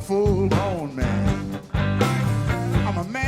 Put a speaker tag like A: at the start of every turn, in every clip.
A: full grown man. I'm a man.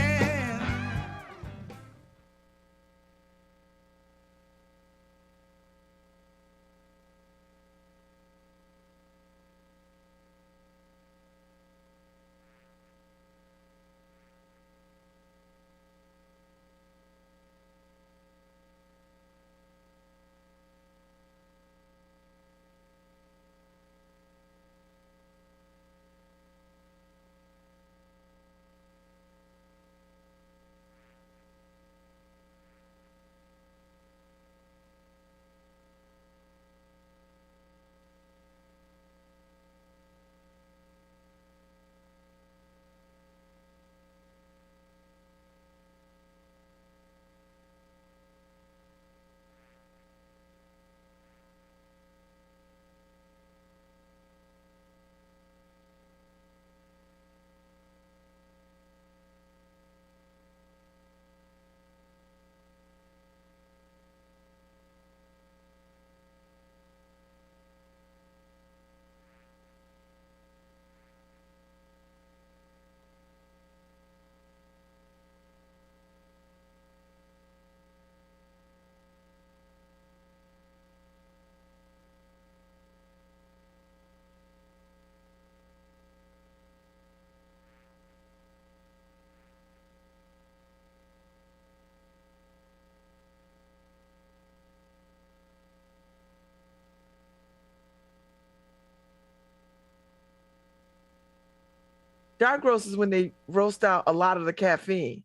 B: Dark roast is when they roast out a lot of the caffeine.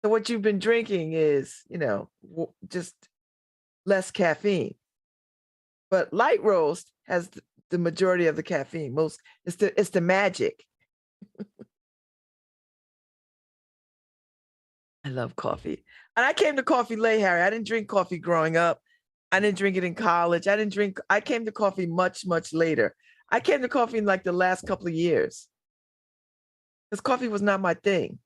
B: So what you've been drinking is, just less caffeine. But light roast has the majority of the caffeine. It's the magic. I love coffee. And I came to coffee late, Harry. I didn't drink coffee growing up. I didn't drink it in college. I came to coffee much, much later. I came to coffee in like the last couple of years. Because coffee was not my thing.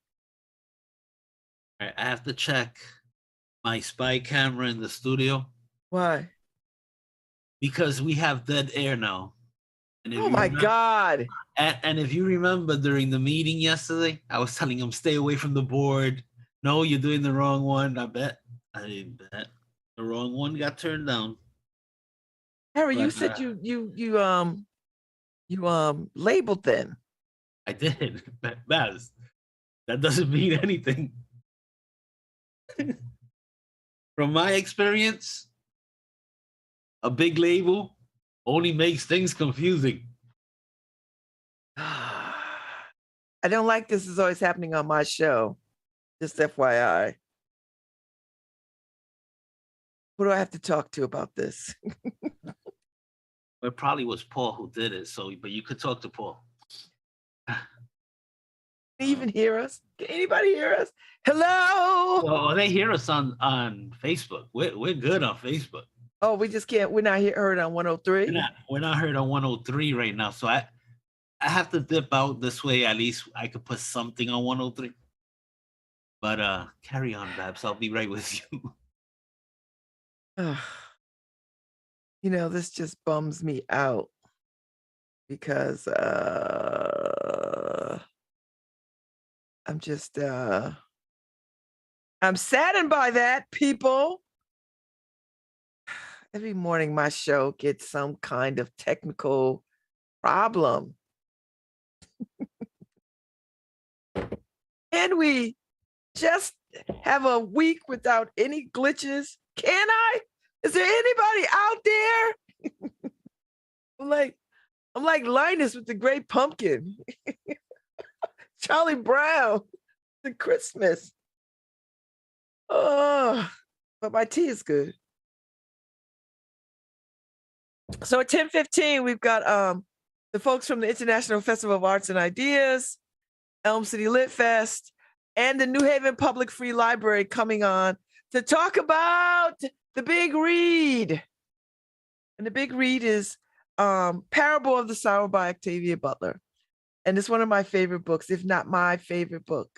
C: All right, I have to check my spy camera in the studio.
B: Why?
C: Because we have dead air now.
B: Oh my God.
C: And if you remember during the meeting yesterday, I was telling him, stay away from the board. No, you're doing the wrong one. I bet the wrong one got turned down.
B: Harry, you said you labeled them.
C: I did. Babz, that doesn't mean anything. From my experience, a big label only makes things confusing.
B: I don't like this is always happening on my show. Just FYI. Who do I have to talk to about this?
C: It probably was Paul who did it. But you could talk to Paul.
B: Can you even hear us? Can anybody hear us? Hello.
C: Well, they hear us on Facebook. We're good on Facebook.
B: Oh, we just can't. We're not heard on 103.
C: We're not heard on 103 right now. So I have to dip out this way. At least I could put something on 103. But carry on, Babz. I'll be right with you.
B: This just bums me out because I'm just I'm saddened by that, people. Every morning my show gets some kind of technical problem. Can we just have a week without any glitches? Can I? Is there anybody out there? I'm like Linus with the Great Pumpkin. Charlie Brown, the Christmas. Oh, but my tea is good. So at 10:15, we've got the folks from the International Festival of Arts and Ideas, Elm City Lit Fest, and the New Haven Public Free Library coming on to talk about the big read. And the big read is Parable of the Sower by Octavia Butler. And it's one of my favorite books, if not my favorite book.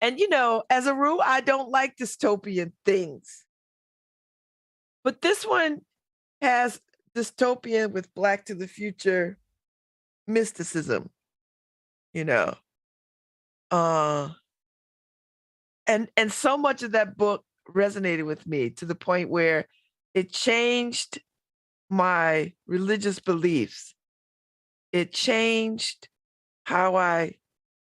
B: And, as a rule, I don't like dystopian things. But this one has dystopian with Black to the Future mysticism. you know. And so much of that book resonated with me to the point where it changed my religious beliefs. It changed how I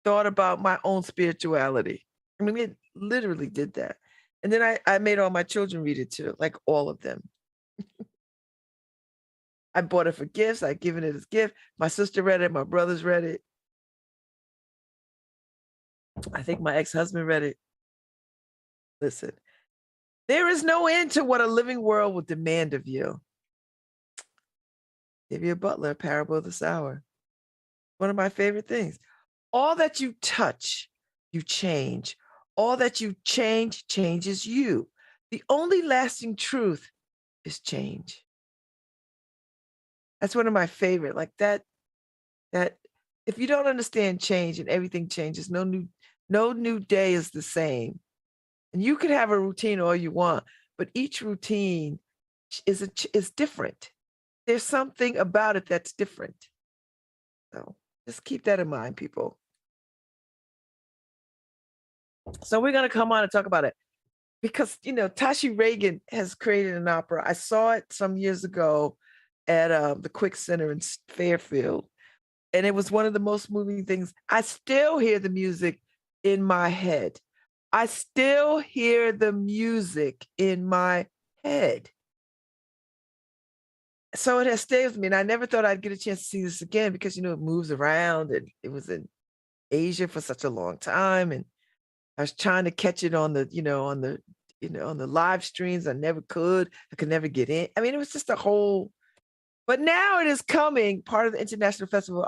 B: thought about my own spirituality. I mean, it literally did that. And then I made all my children read it too, like all of them. I bought it for gifts. I given it as gift. My sister read it. My brothers read it. I think my ex-husband read it. Listen, there is no end to what a living world will demand of you. Octavia Butler, Parable of the Sower. One of my favorite things. All that you touch, you change. All that you change changes you. The only lasting truth is change. That's one of my favorite. Like that if you don't understand change and everything changes, no new day is the same. And you could have a routine all you want, but each routine is different. There's something about it that's different. So just keep that in mind, people. So we're going to come on and talk about it because, Tashi Reagan has created an opera. I saw it some years ago at the Quick Center in Fairfield, and it was one of the most moving things. I still hear the music in my head. I still hear the music in my head. So it has stayed with me, and I never thought I'd get a chance to see this again because, it moves around, and it was in Asia for such a long time, and I was trying to catch it on the live streams. I never could. I could never get in. I mean, it was just a whole. But now it is coming, part of the International Festival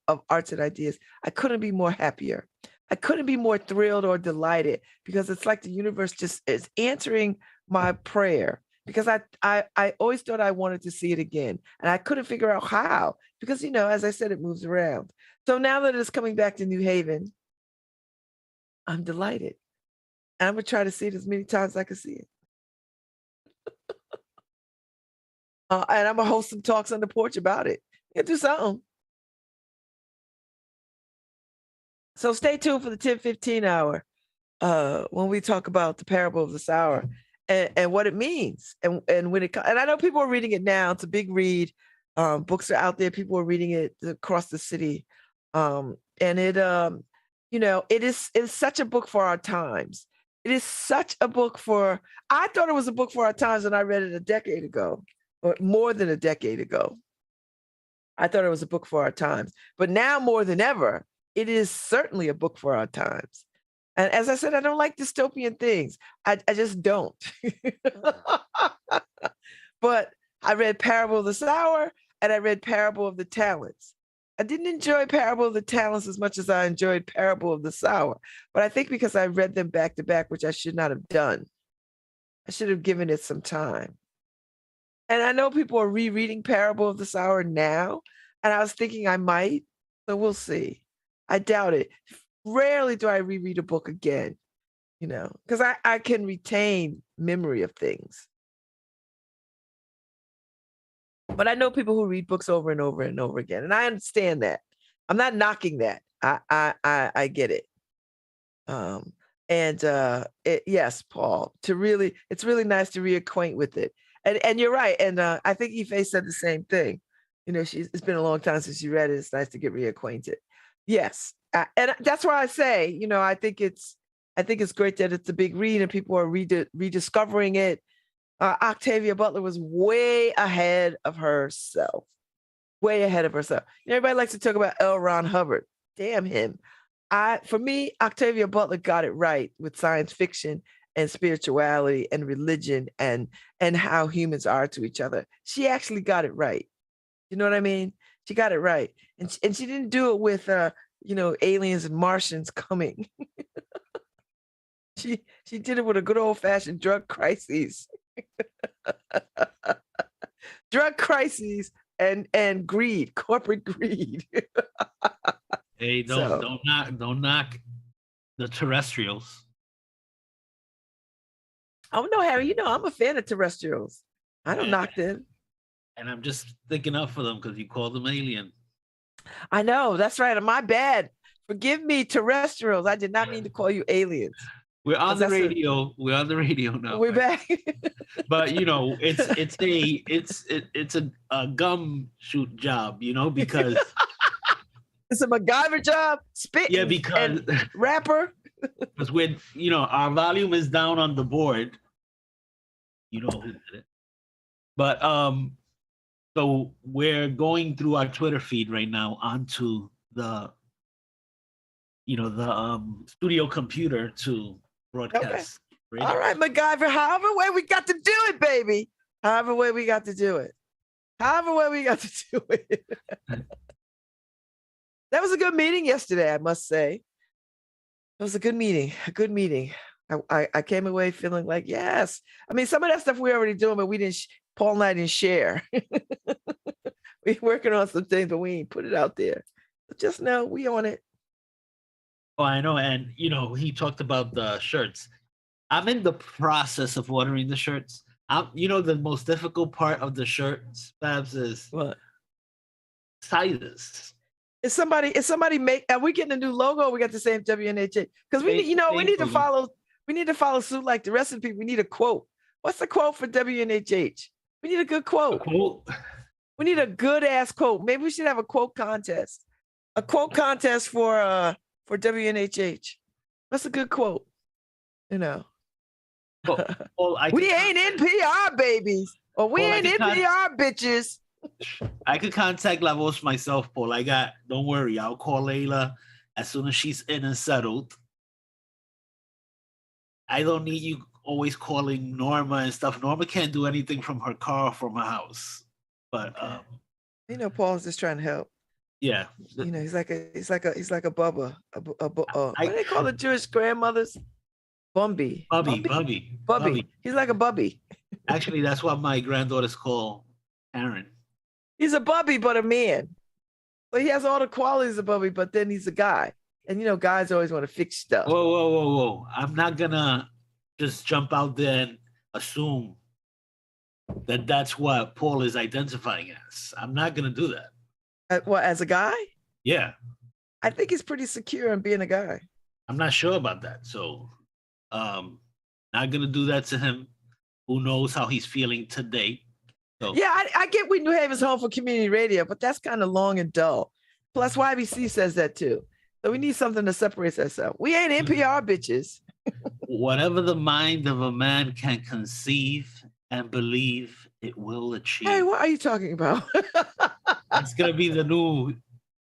B: of Arts and Ideas. I couldn't be more happier. I couldn't be more thrilled or delighted because it's like the universe just is answering my prayer. Because I always thought I wanted to see it again, and I couldn't figure out how. Because as I said, it moves around. So now that it's coming back to New Haven, I'm delighted. And I'm gonna try to see it as many times as I can see it. And I'm gonna host some talks on the porch about it. Yeah, do something. So stay tuned for the 10:15 hour when we talk about the Parable of the Sower and what it means. And when it and I know people are reading it now. It's a big read. Books are out there. People are reading it across the city. And it it's such a book for our times. It is such a book for, I thought it was a book for our times when I read it a decade ago, or more than a decade ago. I thought it was a book for our times. But now more than ever, it is certainly a book for our times. And as I said, I don't like dystopian things. I just don't. But I read Parable of the Sower and I read Parable of the Talents. I didn't enjoy Parable of the Talents as much as I enjoyed Parable of the Sower. But I think because I read them back to back, which I should not have done. I should have given it some time. And I know people are rereading Parable of the Sower now. And I was thinking I might. So we'll see. I doubt it. Rarely do I reread a book again, because I can retain memory of things. But I know people who read books over and over and over again, and I understand that. I'm not knocking that. I get it. Yes, Paul. It's really nice to reacquaint with it. And you're right. And I think Ife said the same thing. It's been a long time since she read it. It's nice to get reacquainted. Yes, and that's why I say, I think it's great that it's a big read and people are rediscovering it. Octavia Butler was way ahead of herself. Way ahead of herself. Everybody likes to talk about L. Ron Hubbard. Damn him. For me, Octavia Butler got it right with science fiction and spirituality and religion and how humans are to each other. She actually got it right. You know what I mean? She got it right. And she didn't do it with aliens and Martians coming. She did it with a good old-fashioned drug crises. Drug crises and greed, corporate greed.
C: Hey, don't knock the terrestrials.
B: Oh no, Harry, I'm a fan of terrestrials. I don't knock them.
C: And I'm just thinking up for them because you call them alien.
B: I know, that's right. My bad Forgive me, terrestrials. I did not mean to call you aliens.
C: We're on
B: 'Cause
C: the
B: that's a-
C: radio. We're on the radio now.
B: We're back.
C: But you know, it's a gum shoot job, you know, because
B: It's a MacGyver job. Spitting.
C: yeah, because
B: and rapper.
C: because we're, you know, our volume is down on the board. You know who did it. But so we're going through our Twitter feed right now onto the, you know, the studio computer to broadcast. Radio.
B: All right, MacGyver. However way we got to do it, baby. However way we got to do it. However way we got to do it. That was a good meeting yesterday, I must say. It was a good meeting. A good meeting. I came away feeling like, yes. I mean, some of that stuff we already doing, but we didn't, Paul and I didn't share. We're working on some things, but we ain't put it out there. But just know we on it.
C: Oh, I know. And, you know, he talked about the shirts. I'm in the process of ordering the shirts. You know, the most difficult part of the shirts, Babz, is
B: What?
C: sizes.
B: Is somebody make, are we getting a new logo? Or we got the same WNHA? Because we, you know, we need to follow suit like the rest of the people. We need a quote. What's the quote for WNHH? We need a good quote.
C: A quote?
B: We need a good ass quote. Maybe we should have a quote contest. A quote contest for WNHH. What's a good quote? You know.
C: Well,
B: We ain't NPR babies. Or we ain't NPR bitches.
C: I could contact La Voz myself, Paul. Don't worry, I'll call Layla as soon as she's in and settled. I don't need you always calling Norma and stuff. Norma can't do anything from her car or from her house. But
B: you know, Paul's just trying to help.
C: Yeah.
B: You know, he's like a Bubba. What do they call the Jewish grandmothers? Bubby. He's like a Bubby.
C: Actually, that's what my granddaughter's call Aaron.
B: He's a Bubby, but a man. But he has all the qualities of Bubby, but then he's a guy. And you know, guys always want to fix stuff.
C: Whoa. I'm not gonna just jump out there and assume that that's what Paul is identifying as. I'm not gonna do that.
B: What, as a guy?
C: Yeah.
B: I think he's pretty secure in being a guy.
C: I'm not sure about that. So not gonna do that to him. Who knows how he's feeling today? So.
B: Yeah, I get we New Haven's home for community radio, but that's kind of long and dull. Plus, YBC says that too. So we need something to separate ourselves. We ain't NPR bitches.
C: Whatever the mind of a man can conceive and believe, it will achieve.
B: Hey, what are you talking about?
C: That's gonna be the new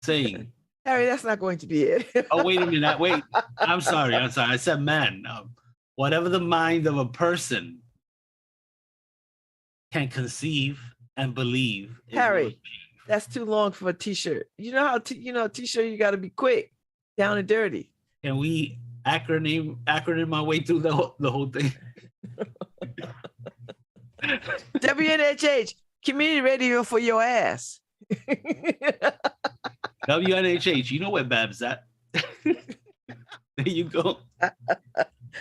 C: saying.
B: Harry, that's not going to be it.
C: Oh, wait a minute. Wait. I'm sorry. I said man. Whatever the mind of a person can conceive and believe.
B: Harry, that's too long for a t-shirt. You know how t-shirt you got to be quick, down and dirty.
C: Can we acronym my way through the whole thing?
B: WNHH, community radio for your ass.
C: WNHH, you know where Babz at? There you go.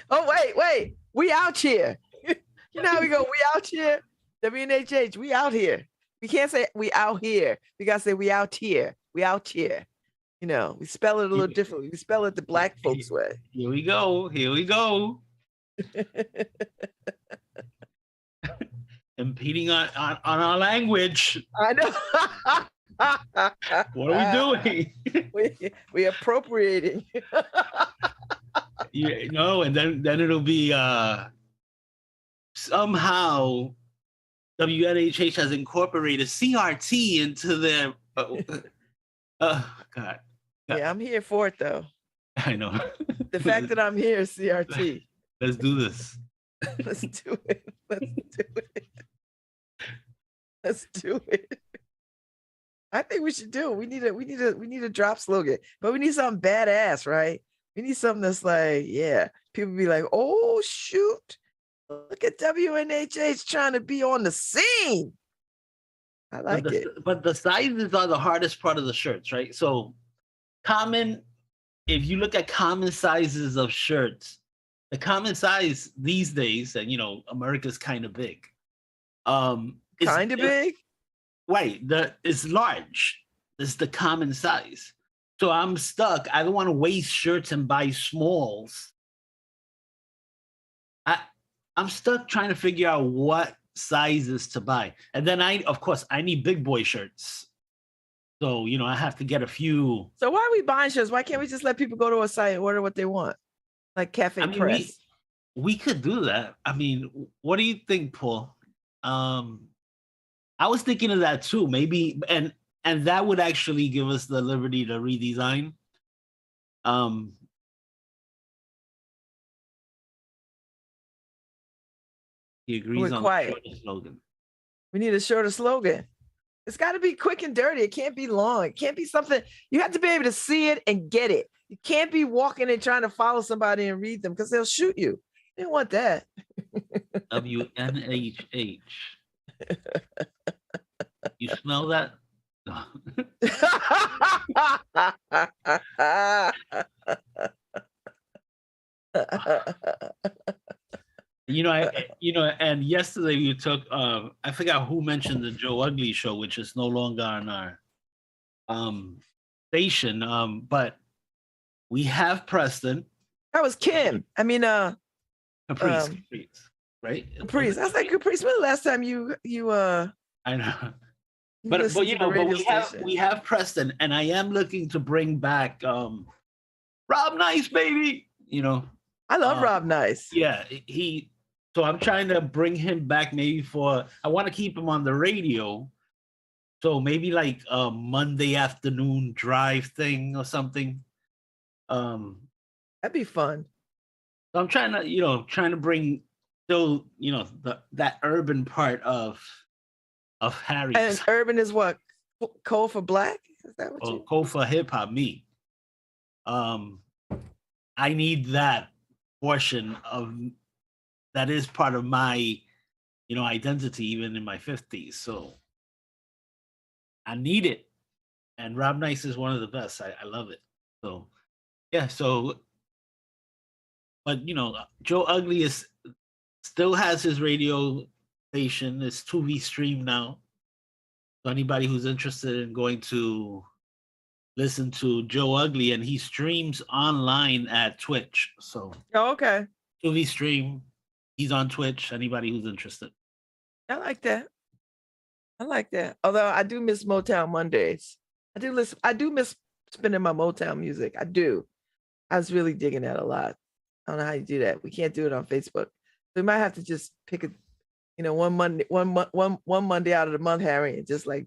B: Oh, wait. We out here. You know how we go, we out here? WNHH, we out here. We can't say we out here. We got to say we out here. We out here. You know, we spell it a little differently. We spell it the black folks way.
C: Here we go. Impeding on our language.
B: I know.
C: What are we doing?
B: we appropriating.
C: You know, and then it'll be somehow WNHH has incorporated CRT into their God.
B: Yeah, I'm here for it though.
C: I know.
B: The fact that I'm here is CRT.
C: Let's do this.
B: Let's do it. I think we should do it. We need a drop slogan, but we need something badass, right? We need something that's like, yeah, people be like, oh shoot, look at WNHH trying to be on the scene. I like it.
C: But the sizes are the hardest part of the shirts, right? So if you look at common sizes of shirts, the common size these days, and you know, America's kind of big.
B: Kind of big?
C: Right. It's large. It's the common size. So I'm stuck. I don't want to waste shirts and buy smalls. I'm stuck trying to figure out what sizes to buy. And then of course, I need big boy shirts. So, I have to get a few.
B: So why are we buying shirts? Why can't we just let people go to a site and order what they want? Like Cafe Press.
C: We could do that. I mean, what do you think, Paul? I was thinking of that too. Maybe, and that would actually give us the liberty to redesign. He agrees on the shorter slogan.
B: We need a shorter slogan. It's got to be quick and dirty. It can't be long. It can't be something. You have to be able to see it and get it. You can't be walking and trying to follow somebody and read them because they'll shoot you. They don't want that.
C: WNHH. You smell that? No. And yesterday we took I forgot who mentioned the Joe Ugly show, which is no longer on our station. But we have Preston.
B: That was Kim. I mean
C: Caprice, right?
B: Caprice. I was like, Caprice, when the last time you
C: I know. But we have Preston, and I am looking to bring back Rob Nice, baby.
B: I love Rob Nice.
C: Yeah, so I'm trying to bring him back maybe I want to keep him on the radio. So maybe like a Monday afternoon drive thing or something.
B: That'd be fun.
C: So I'm trying to bring still, that urban part of Harry.
B: And urban is what? Code for black? Is that what
C: code for hip hop, me. I need that portion of that is part of my identity even in my 50s, so I need it, and Rob Nice is one of the best. I love it. So yeah, but Joe Ugly still has his radio station. It's 2V stream now, so anybody who's interested in going to listen to Joe Ugly, and he streams online at Twitch. So
B: okay.
C: 2V stream. He's on Twitch. Anybody who's interested.
B: I like that. Although I do miss Motown Mondays. I do miss spinning my Motown music. I do. I was really digging that a lot. I don't know how you do that. We can't do it on Facebook. So we might have to just pick one Monday out of the month, Harry, and just like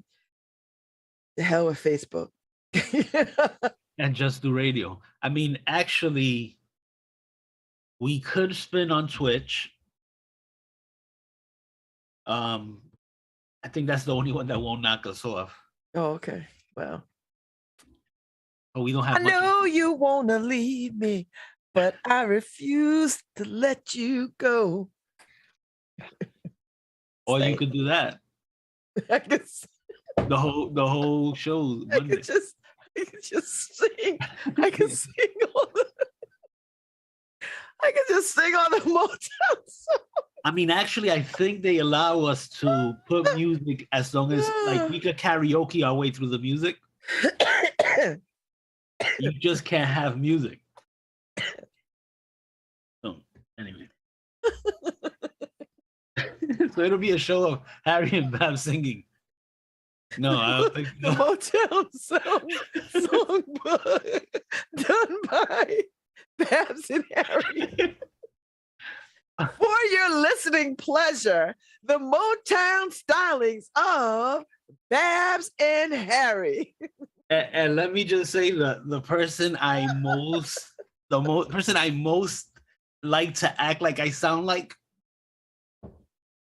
B: the hell with Facebook.
C: And just do radio. I mean, actually, we could spin on Twitch. I think that's the only one that won't knock us off.
B: Oh, okay. Well,
C: but we don't have.
B: I know you wanna leave me, but I refuse to let you go.
C: Or you could do that.
B: I guess
C: the whole show.
B: I could just sing. I could sing I could just sing on the Motown song.
C: I mean, actually, I think they allow us to put music as long as we could karaoke our way through the music. You just can't have music. So anyway. So it'll be a show of Harry and Babz singing. No, I don't think so.
B: The Motown songbook done by Babz and Harry. For your listening pleasure, the Motown stylings of Babz and Harry.
C: And let me just say the person I most like to act like I sound like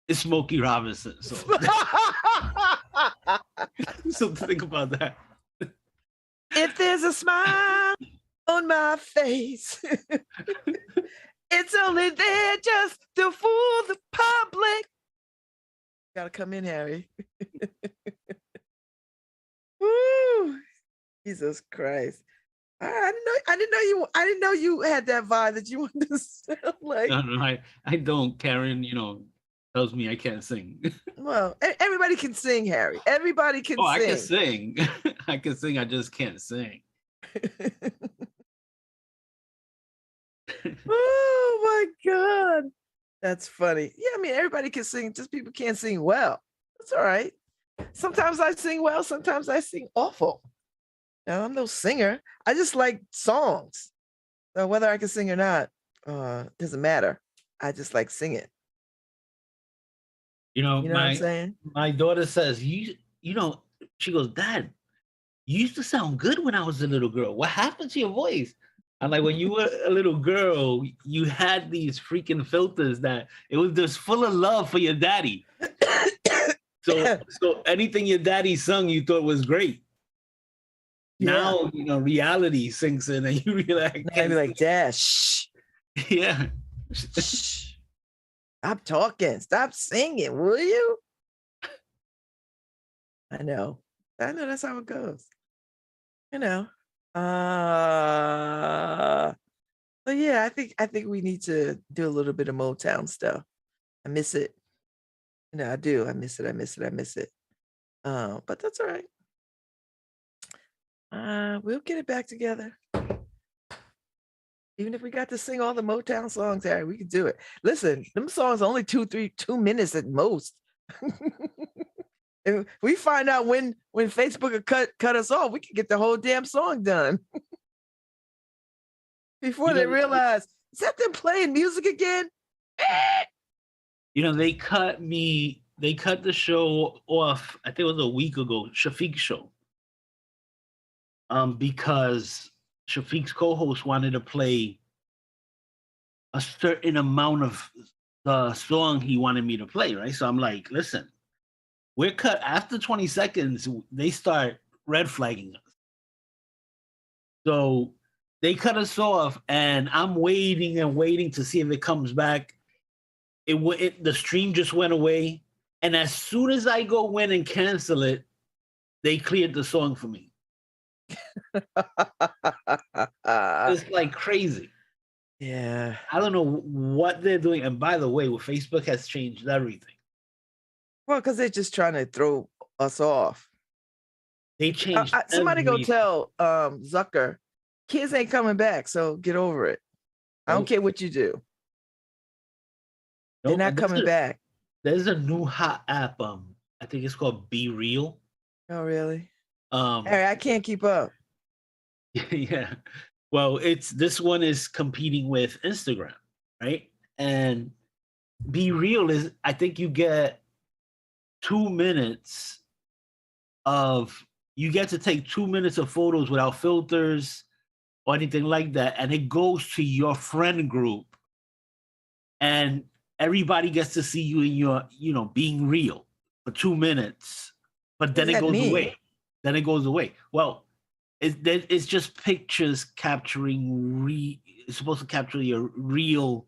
C: is Smokey Robinson. So, so think about that.
B: If there's a smile on my face, it's only there just to fool the public. Gotta come in, Harry. Woo! Jesus Christ. I didn't know you had that vibe that you wanted to sound like.
C: No, I don't. Karen, tells me I can't sing.
B: Well, everybody can sing, Harry. Everybody can sing.
C: I can sing. I can sing. I just can't sing.
B: Oh my God. That's funny. Yeah, I mean, everybody can sing, just people can't sing well. That's all right. Sometimes I sing well, sometimes I sing awful. Now, I'm no singer. I just like songs. So whether I can sing or not, doesn't matter. I just like singing.
C: You know,
B: You know what I'm saying?
C: my daughter says, you know, she goes, Dad, you used to sound good when I was a little girl. What happened to your voice? I'm like, when you were a little girl, you had these freaking filters that it was just full of love for your daddy. So anything your daddy sung, you thought was great.
B: Yeah.
C: Now, you know, reality sinks in and you realize,
B: Now I'd be like, Dad, shh,
C: yeah.
B: shh. Stop talking. Stop singing, will you? I know that's how it goes. You know. So yeah, I think we need to do a little bit of Motown stuff. I miss it. You know, I do. I miss it. I miss it. I miss it. But that's all right. We'll get it back together. Even if we got to sing all the Motown songs, Harry, we could do it. Listen, them songs are only 2 minutes at most. If we find out when Facebook will cut us off, we can get the whole damn song done. Before they realize, is that them playing music again?
C: You know, they cut the show off, I think it was a week ago, Shafiq's show. Because Shafiq's co-host wanted to play a certain amount of the song he wanted me to play, right? So I'm like, listen, we're cut after 20 seconds, they start red flagging us. So they cut us off, and I'm waiting and waiting to see if it comes back. The stream just went away, and as soon as I go in and cancel it, they cleared the song for me. It's like crazy.
B: Yeah.
C: I don't know what they're doing. And by the way, Facebook has changed everything.
B: Well, because they're just trying to throw us off.
C: They changed.
B: Somebody go tell Zucker, kids ain't coming back, so get over it. I don't care what you do. They're not coming back.
C: There's a new hot app. I think it's called Be Real.
B: Oh, really? Harry, I can't keep up.
C: Yeah. Well, this one is competing with Instagram, right? And Be Real is, I think you get 2 minutes you get to take 2 minutes of photos without filters or anything like that. And it goes to your friend group. And everybody gets to see you in your, being real for 2 minutes. But then it goes away. Then it goes away. Well, it's just pictures capturing it's supposed to capture your real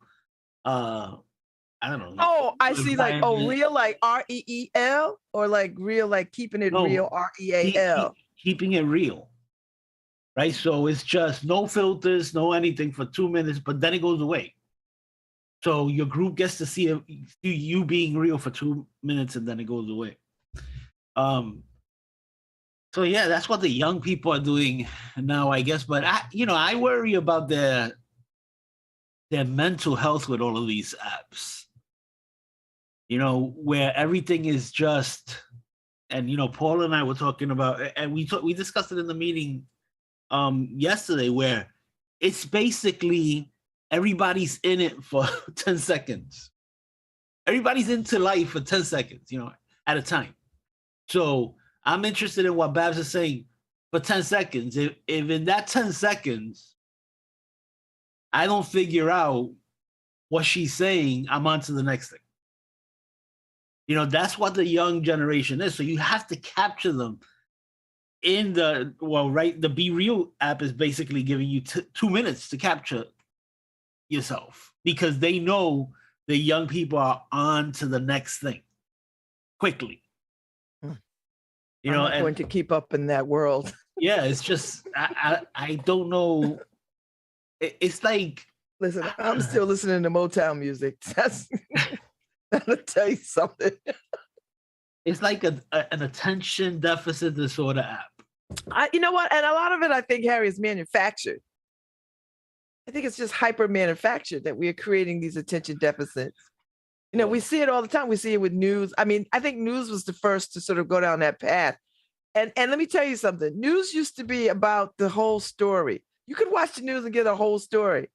C: I don't know.
B: Oh, I see, like, real, like REEL, or like real, like keeping it real, REAL.
C: Keeping it real. Right? So it's just no filters, no anything for 2 minutes, but then it goes away. So your group gets to see you being real for 2 minutes, and then it goes away. So yeah, that's what the young people are doing now, I guess. But I worry about their mental health with all of these apps. Where everything is just, and Paul and I were talking about, and we discussed it in the meeting yesterday, where it's basically everybody's in it for 10 seconds. Everybody's into life for 10 seconds, at a time. So I'm interested in what Babz is saying for 10 seconds. If in that 10 seconds, I don't figure out what she's saying, I'm on to the next thing. That's what the young generation is. So you have to capture them in the Be Real app is basically giving you 2 minutes to capture yourself, because they know the young people are on to the next thing quickly.
B: I'm not going to keep up in that world.
C: Yeah, it's just I don't know. It's like,
B: listen, I'm still listening to Motown music. That's I'll tell you something.
C: It's like an attention deficit disorder app.
B: You know what? And a lot of it, I think, Harry, is manufactured. I think it's just hyper manufactured that we are creating these attention deficits. You know, we see it all the time. We see it with news. I mean, I think news was the first to sort of go down that path. And let me tell you something. News used to be about the whole story. You could watch the news and get a whole story.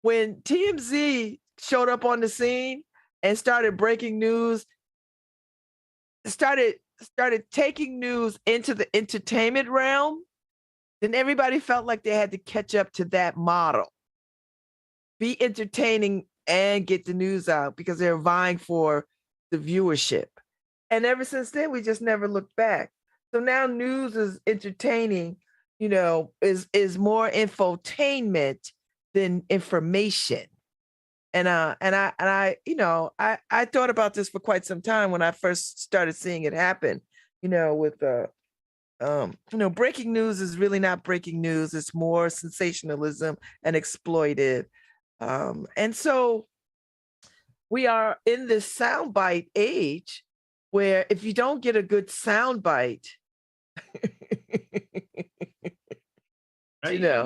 B: When TMZ showed up on the scene and started breaking news, started taking news into the entertainment realm, then everybody felt like they had to catch up to that model. Be entertaining and get the news out because they're vying for the viewership. And ever since then, we just never looked back. So now news is entertaining, you know, is more infotainment than information. And I, you know, I thought about this for quite some time when I first started seeing it happen, you know, with you know, breaking news is really not breaking news. It's more sensationalism and exploitive. And so we are in this soundbite age where if you don't get a good soundbite, you know,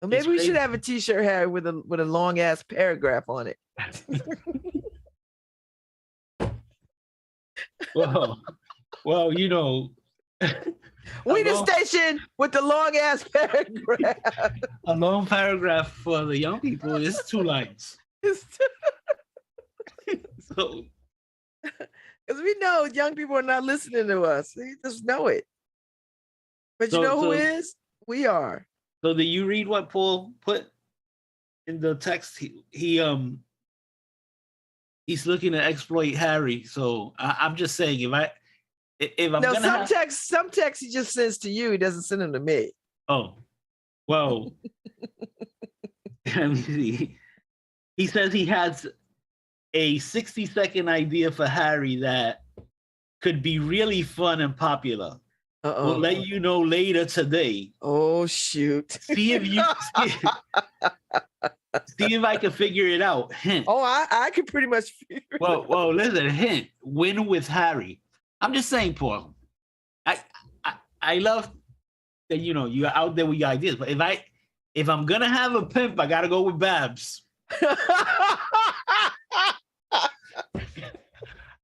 B: well, maybe we should have a T-shirt, Harry, with a long ass paragraph on it.
C: Well, you know,
B: we the station with the long ass paragraph.
C: A long paragraph for the young people is 2 lines. So,
B: because we know young people are not listening to us. They just know it. But you know who is? We are.
C: So did you read what Paul put in the text? He's looking to exploit Harry. So I'm just saying, if I'm gonna
B: some text he just sends to you. He doesn't send them to me.
C: Oh, well. Let me see. He says he has a 60-second idea for Harry that could be really fun and popular. We'll let you know later today.
B: Oh shoot!
C: See if I can figure it out. Hint.
B: Oh, I can pretty much figure it out.
C: Well, listen. Hint. Win with Harry. I'm just saying, Paul. I love that, you know, you're out there with your ideas. But if I'm gonna have a pimp, I gotta go with Babz.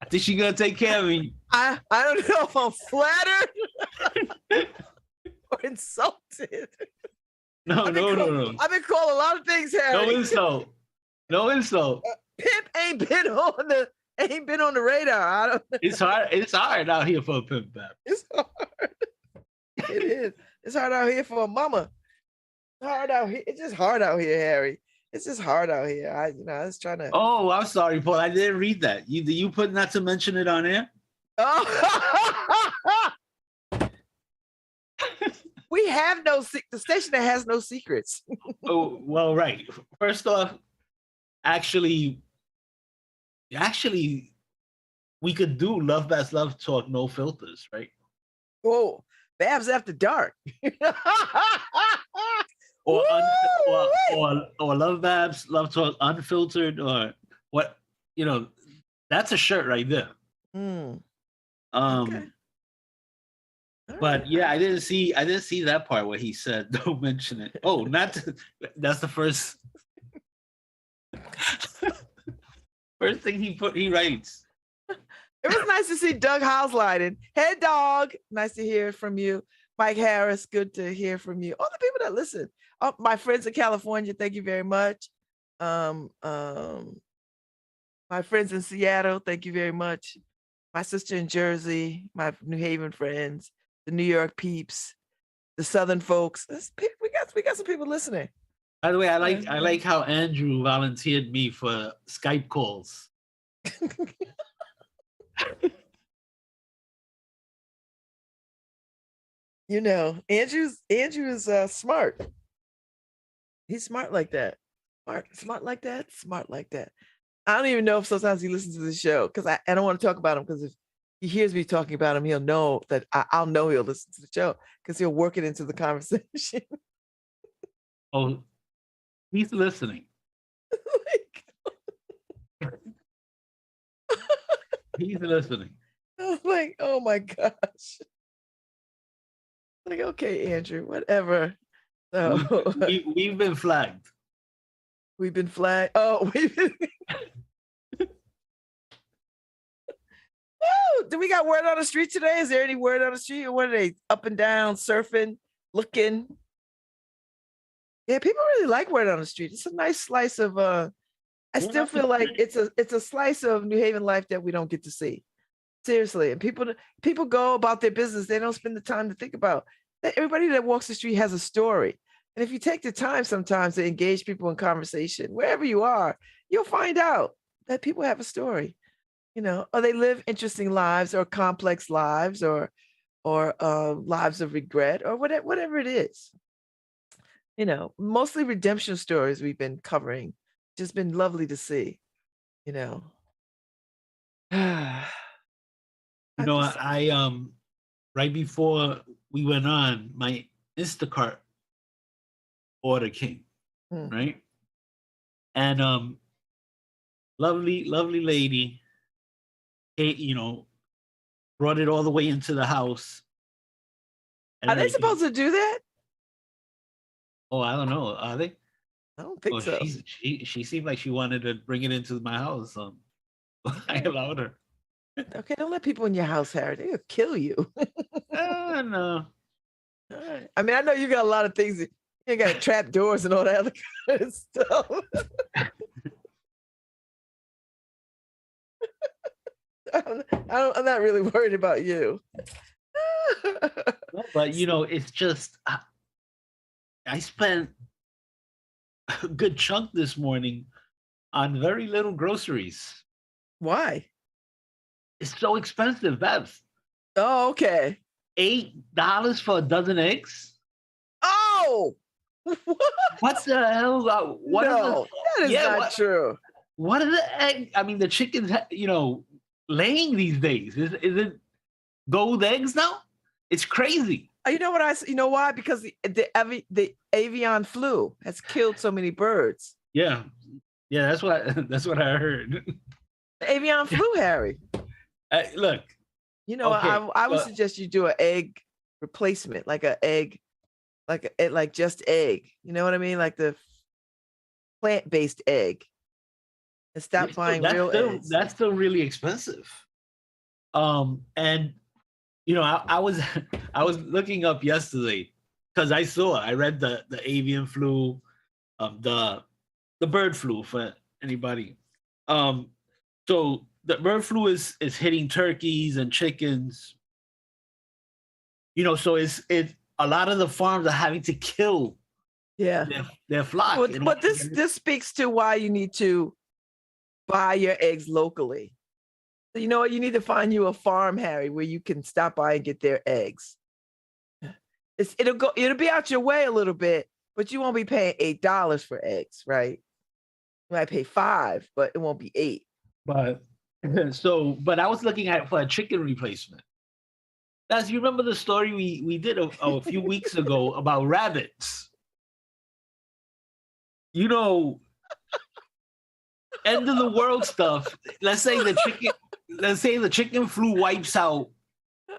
C: I think she's gonna take care of me.
B: I don't know if I'm flattered or insulted.
C: No.
B: I've been called a lot of things, Harry.
C: No insult.
B: Pimp ain't been on the radar.
C: It's hard out here for a pimp, Babz.
B: It's hard. It is. It's hard out here for a mama. It's hard out here. It's just hard out here, Harry. It's just hard out here. I was trying to.
C: Oh, I'm sorry, Paul. I didn't read that. You put not to mention it on air?
B: Oh. We have the station that has no secrets.
C: Oh, well, right. First off, actually, we could do LoveBabz Love Talk, no filters, right?
B: Oh, Babz After Dark.
C: or LoveBabz Love Talk Unfiltered, or what, you know, that's a shirt right there.
B: Okay.
C: But yeah, I didn't see that part where he said don't mention it. Oh, that's the first thing he writes.
B: It was nice to see Doug Housleiden. Hey, dog. Nice to hear from you. Mike Harris, good to hear from you. All the people that listen. Oh, my friends in California, thank you very much. My friends in Seattle, thank you very much. My sister in Jersey, my New Haven friends, the New York peeps, the Southern folks. We got some people listening.
C: By the way, I like how Andrew volunteered me for Skype calls.
B: You know, Andrew is smart. He's smart like that. Smart like that. Smart like that. I don't even know if sometimes he listens to the show because I don't want to talk about him, because if he hears me talking about him, he'll know that I'll know he'll listen to the show because he'll work it into the conversation.
C: Oh, he's listening. He's listening.
B: I'm like, oh my gosh. Like, okay, Andrew, whatever. So
C: We've been flagged.
B: we've been flagged. Oh, we've been. Woo! Do we got word on the street today? Is there any word on the street? Or what are they up and down, surfing, looking? Yeah, people really like word on the street. It's a nice slice of I still feel like it's a slice of New Haven life that we don't get to see. Seriously. And people go about their business. They don't spend the time to think about that. Everybody that walks the street has a story. And if you take the time sometimes to engage people in conversation, wherever you are, you'll find out that people have a story, or they live interesting lives or complex lives or lives of regret or whatever it is. Mostly redemption stories we've been covering. Just been lovely to see,
C: I right before we went on, my Instacart order came, right? And lovely lady, brought it all the way into the house.
B: Are they supposed to do that?
C: Oh, I don't know. Are they?
B: I don't think so.
C: She seemed like she wanted to bring it into my house. I allowed her.
B: Okay, don't let people in your house, Harry. They'll kill you.
C: No.
B: Right. I mean, I know you got a lot of things. You got trap doors and all that other kind of stuff. I'm not really worried about you.
C: But it's just I spent a good chunk this morning on very little groceries.
B: Why?
C: It's so expensive, Babz.
B: Oh, okay.
C: $8 for a dozen eggs?
B: Oh!
C: What the hell?
B: That is not true.
C: What are the eggs? I mean, the chickens, laying these days. Is it gold eggs now? It's crazy.
B: You know what you know why? Because the avian flu has killed so many birds.
C: Yeah, that's what I heard.
B: The avian flu, Harry.
C: Look,
B: I would suggest you do an egg replacement, like an egg, like just egg. You know what I mean? Like the plant-based egg, and stop buying real eggs.
C: That's still really expensive. And I was looking up yesterday because I read the avian flu, the bird flu for anybody. So the bird flu is hitting turkeys and chickens. So it's a lot of the farms are having to kill their flock.
B: But this speaks to why you need to buy your eggs locally. So you know what? You need to find you a farm, Harry, where you can stop by and get their eggs. It'll be out your way a little bit, but you won't be paying $8 for eggs, right? You might pay $5, but it won't be $8.
C: But I was looking at for a chicken replacement. As you remember the story we did a few weeks ago about rabbits. End of the world stuff. Let's say the chicken flu wipes out.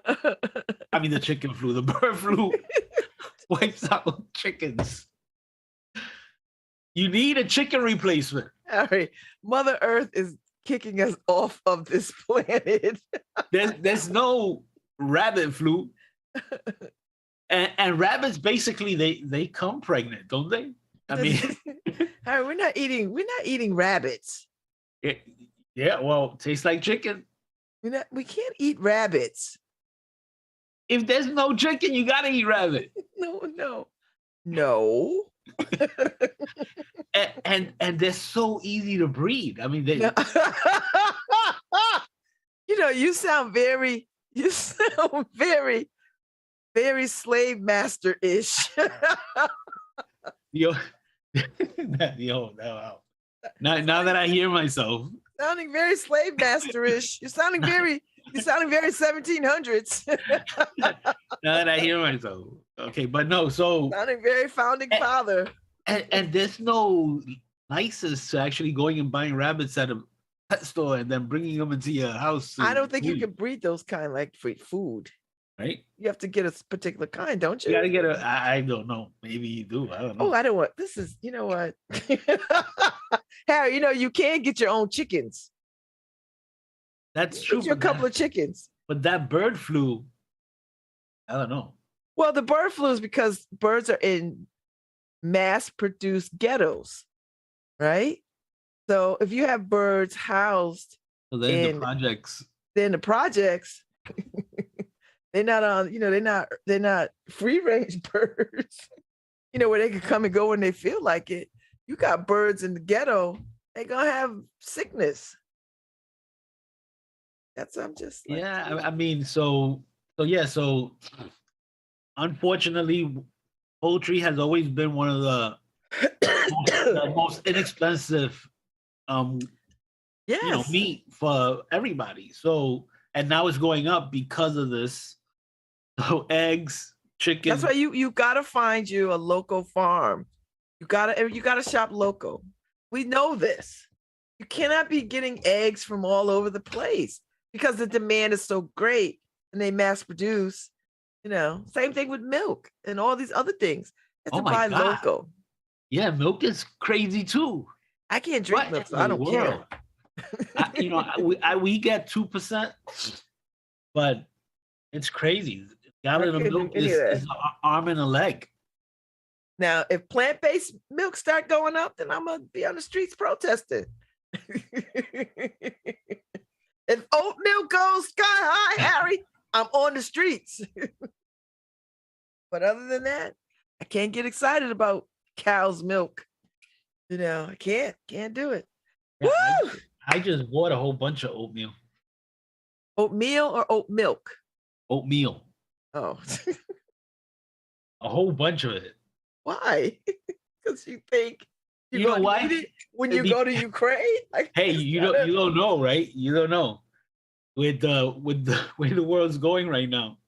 C: I mean the bird flu wipes out chickens. You need a chicken replacement.
B: Harry, Mother Earth is kicking us off of this planet.
C: There's no rabbit flu. And rabbits basically they come pregnant, don't they? I mean,
B: Harry, we're not eating rabbits.
C: Yeah, well, tastes like chicken.
B: We can't eat rabbits.
C: If there's no chicken, you gotta eat rabbit.
B: No.
C: and they're so easy to breed. I mean,
B: you sound very very slave master-ish.
C: Now that I hear myself.
B: Sounding very slave master-ish. You're sounding very 1700s.
C: Now that I hear myself. Okay, but no, so
B: sounding very founding father.
C: And there's no license to actually going and buying rabbits at a pet store and then bringing them into your house.
B: I don't think you can breed those kind like for food.
C: right?
B: You have to get a particular kind, don't you?
C: You got to get a. I don't know. Maybe you do. I don't know.
B: Oh, I don't want this. Is you know what, Harry? You can't get your own chickens.
C: That's true.
B: Get you a couple of chickens.
C: But that bird flu, I don't know.
B: Well, the bird flu is because birds are in mass-produced ghettos, right? So if you have birds housed
C: So then the projects,
B: they're not on, they're not free-range birds, where they can come and go when they feel like it. You got birds in the ghetto, they're gonna have sickness. That's I'm just like,
C: yeah. I mean, so unfortunately, poultry has always been one of the most inexpensive
B: yes.
C: meat for everybody. So, and now it's going up because of this. So eggs, chicken.
B: That's why you gotta find you a local farm. You gotta shop local. We know this. You cannot be getting eggs from all over the place because the demand is so great and they mass produce. Same thing with milk and all these other things. You have to buy local.
C: Yeah, milk is crazy too.
B: I can't drink milk, so I don't care.
C: We get 2%, but it's crazy. A gallon of milk is an arm and a leg.
B: Now, if plant-based milk start going up, then I'm gonna be on the streets protesting. If oat milk goes sky high, Harry, I'm on the streets. But other than that, I can't get excited about cow's milk. I can't do it.
C: Yeah, I just bought a whole bunch of oatmeal.
B: Oatmeal or oat milk?
C: Oatmeal.
B: Oh.
C: A whole bunch of it.
B: Why? Because you think
C: you know why?
B: Eat it when you go to Ukraine?
C: Hey, you don't know, right? You don't know. With the way the world's going right now.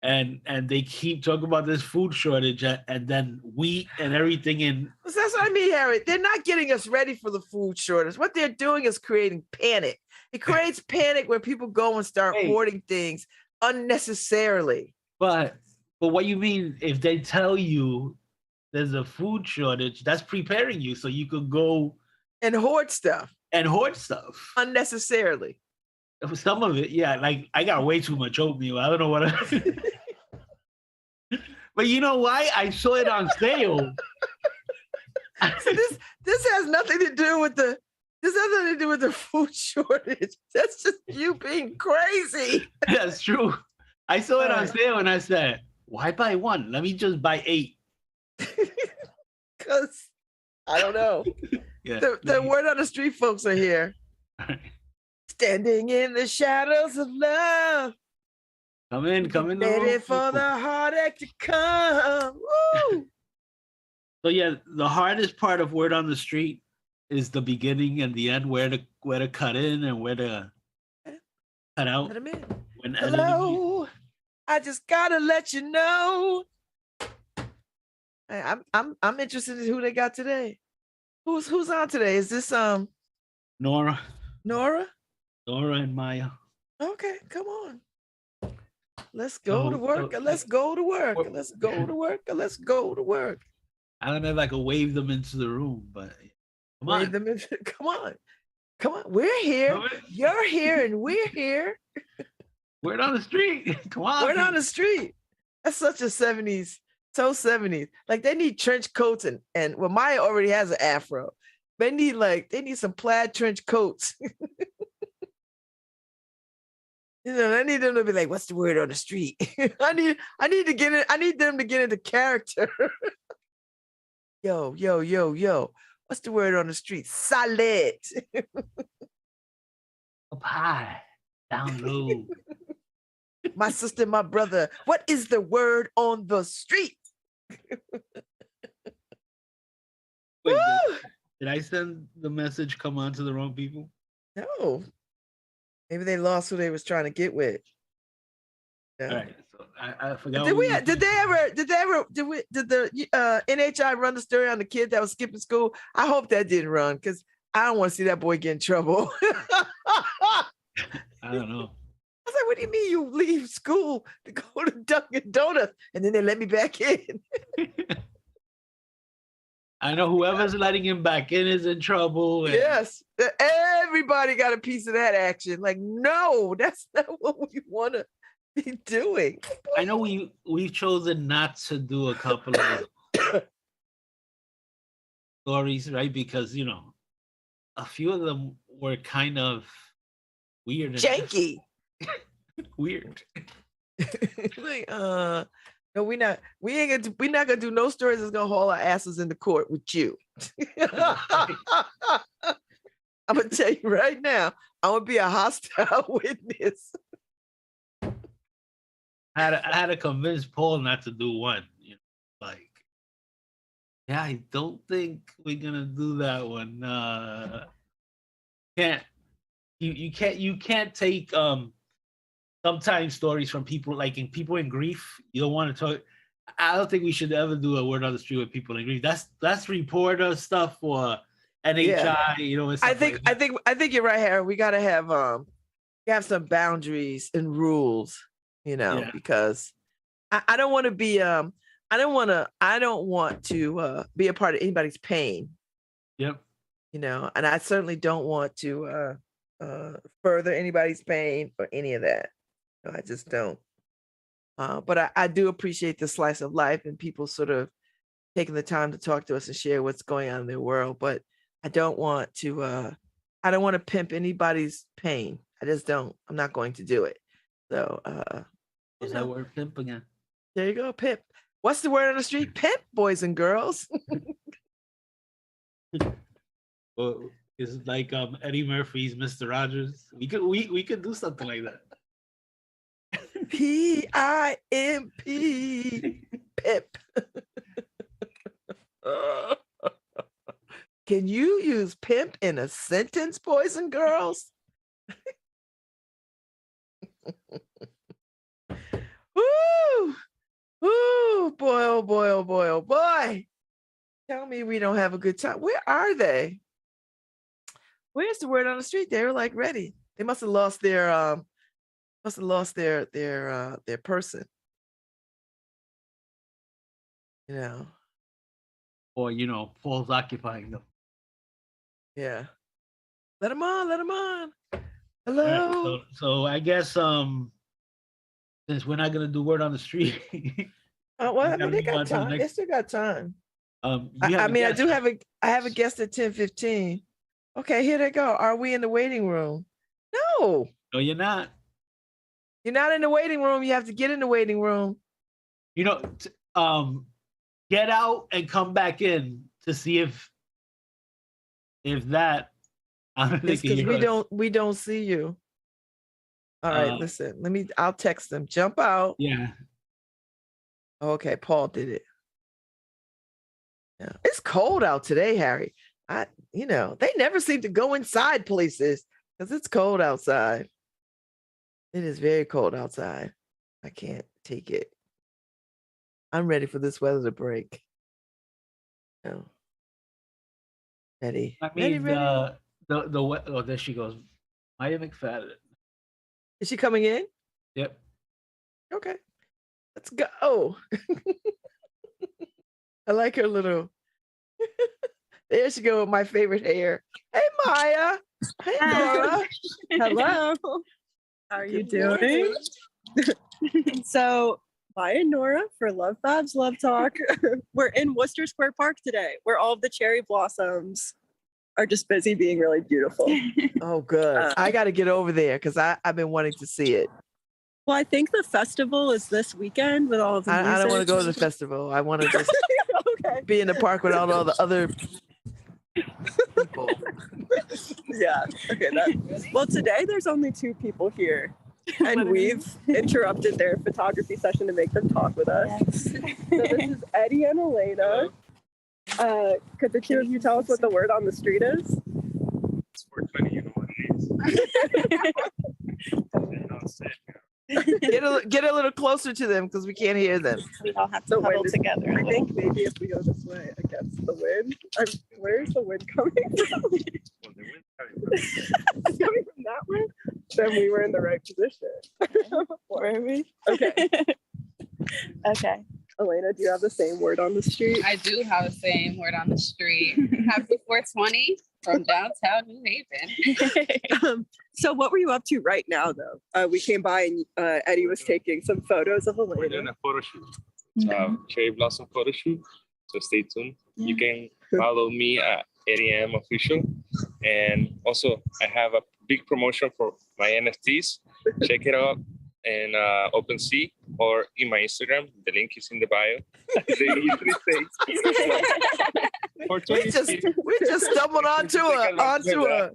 C: And they keep talking about this food shortage and then wheat and everything in.
B: That's what I mean, Harry. They're not getting us ready for the food shortage. What they're doing is creating panic. It creates panic where people go and start hoarding things unnecessarily.
C: But what you mean if they tell you there's a food shortage, that's preparing you so you could go
B: and hoard stuff. Unnecessarily.
C: Some of it, yeah. Like I got way too much oatmeal. I don't know what But you know why? I saw it on sale.
B: So this has nothing to do with the food shortage. That's just you being crazy.
C: That's true. I saw it on sale and I said, why buy one? Let me just buy 8.
B: Because I don't know.
C: Yeah.
B: The word on the street folks are here. Standing in the shadows of love.
C: Come in.
B: Ready for the heartache to come. Woo!
C: So yeah, the hardest part of word on the street is the beginning and the end, where to cut in and where to cut out.
B: Let 'em in. Hello, I just gotta let you know. I'm interested in who they got today. Who's on today? Is this
C: Nora and Maya.
B: Okay, come on. Let's go to work. Let's go to work. Let's go to work. Let's go to work.
C: I don't know if I could wave them into the room, but come on.
B: Come on. We're here. You're here, and we're here.
C: Word on the street. Come on.
B: Word on the street. That's such a 70s. So 70s. Like they need trench coats and well, Maya already has an afro. They need some plaid trench coats. I need them to be like, what's the word on the street? I need them to get into character. Yo. What's the word on the street? Solid.
C: Up high, down low.
B: My sister, my brother, what is the word on the street?
C: Wait, did I send the message come on to the wrong people?
B: No. Maybe they lost who they was trying to get with. Yeah.
C: All right. So I forgot.
B: Did the NHI run the story on the kid that was skipping school? I hope that didn't run because I don't want to see that boy get in trouble.
C: I don't know.
B: was like, what do you mean you leave school to go to Dunkin' Donuts and then they let me back in?
C: I know whoever's letting him back in is in trouble.
B: Yes, everybody got a piece of that action. Like, no, that's not what we want to be doing.
C: I know we've chosen not to do a couple of stories, right? Because a few of them were kind of weird,
B: Janky.
C: Weird.
B: Like, no, we're not gonna do no stories that's gonna haul our asses into court with you. I'm gonna tell you right now, I'm gonna be a hostile witness.
C: I had to convince Paul not to do one. Like, yeah, I don't think we're gonna do that one. You can't take sometimes stories from people like people in grief. You don't want to talk. I don't think we should ever do a word on the street with people in grief. That's reporter stuff for NHI.
B: Yeah. I think you're right, Harry. We gotta have some boundaries and rules, because I don't want to be I don't want to be a part of anybody's pain.
C: Yep.
B: And I certainly don't want to further anybody's pain or any of that. I just don't. But I do appreciate the slice of life and people sort of taking the time to talk to us and share what's going on in their world. But I don't want to pimp anybody's pain. I just don't. I'm not going to do it. So
C: what's that word, pimp, again?
B: There you go, pimp. What's the word on the street? Pimp, boys and girls.
C: Well, it's like Eddie Murphy's Mr. Rogers. We could do something like that.
B: PIMP, pip. Can you use pimp in a sentence, boys and girls? Woo! Ooh, boy, oh boy, oh boy, oh boy. Tell me we don't have a good time. Where are they? Where's the word on the street? They were like ready. They must have lost their their person.
C: Or Paul's occupying them.
B: Yeah. Let them on. Hello.
C: Right, so I guess since we're not gonna do word on the street.
B: Well, they got time. They still got time. I have a guest at 10:15. Okay, here they go. Are we in the waiting room? No.
C: No, you're not.
B: You're not in the waiting room. You have to get in the waiting room.
C: Get out and come back in to see if that.
B: Because we don't see you. All right, listen. I'll text them. Jump out.
C: Yeah.
B: Okay, Paul did it. Yeah. It's cold out today, Harry. They never seem to go inside places because it's cold outside. It is very cold outside. I can't take it. I'm ready for this weather to break. No. Ready.
C: I mean,
B: ready.
C: There she goes. Maya McFadden.
B: Is she coming in?
C: Yep.
B: Okay. Let's go. I like her little. There she go with my favorite hair. Hey, Maya. Hey, Nora.
D: Hello. How are you doing? So, Maya and Nora for LoveBabz, LoveTalk. We're in Worcester Square Park today, where all of the cherry blossoms are just busy being really beautiful.
B: Oh, good. I got to get over there because I've been wanting to see it.
D: Well, I think the festival is this weekend with all of the music.
B: I don't want to go to the festival. I want to just be in the park with all the other people.
D: Yeah. Okay. Well, today there's only 2 people here, and we've interrupted their photography session to make them talk with us. Yes. So this is Eddie and Elena. Could the 2 of you tell us what the word on the street is?
E: It's 420. You know what it is.
B: Get a little closer to them because we can't hear them.
D: We all have to huddle together. I think maybe if we go this way against the wind. Where's the wind coming from?
E: Well, the wind's coming from
D: It's coming from that way? then we were in the right position.
F: Were we?
D: Okay.
F: Okay.
D: Elena, do you have the same word on the street?
G: I do have the same word on the street. Happy 420 from downtown New Haven.
D: So what were you up to right now, though? We came by and Eddie was taking some photos of
E: We're doing
D: Elena.
E: a photo shoot. Cherry Blossom photo shoot. So stay tuned. You can follow me at ADM Official. And also, I have a big promotion for my NFTs. Check it out in OpenSea or in my Instagram. The link is in the bio. They usually say.
B: We just stumbled onto a.